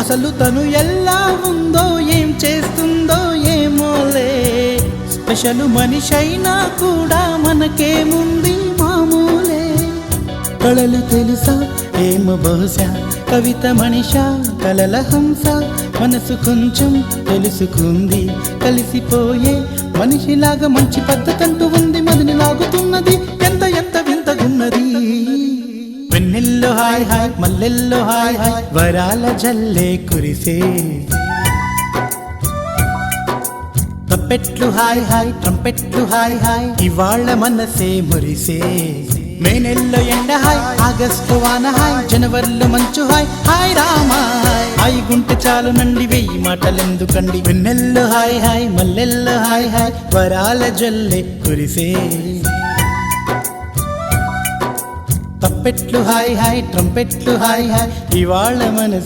అసలు తను ఎలా ఉందో ఏం చేస్తుందో ఏమోలే, స్పెషల్ మనిషైనా కూడా మనకేముంది మామూలే. కళలు తెలుసా ఏమో బహుశా, కవిత మనిషా కలల హంస, మనసు కొంచెం తెలుసుకుంది కలిసిపోయే మనిషిలాగా, మంచి పద్ధతంటూ ఉంది మదిని లాగుతున్నది, ఎంత ఎంత వింతగున్నది. వెన్నెల్లో హాయ్ హాయ్ మల్లెల్లో హాయ్ హాయ్, వరాల జల్లే కురిసే. తప్పెట్లు హాయ్ హాయ్ ట్రంపెట్లు హాయ్ హాయ్, ఇవాళ్ళ మనసే మురిసే. మే నెలలో ఎండ హాయ్, ఆగస్టు వాన హాయ్, జనవరిలో మంచు హాయ్, హాయ్ రామా హాయ్ గుంటె చాలు నండి వెయ్యి మాటలెందుకండి. వెన్నెల్లో హాయ్ హాయ్ మల్లెల్లో హాయ్ హాయ్, వరాల జల్లే కురిసే. తప్పెట్లు హాయ్ హాయ్ ట్రంపెట్లు హాయ్ హాయ్, ఇవాళ మనసు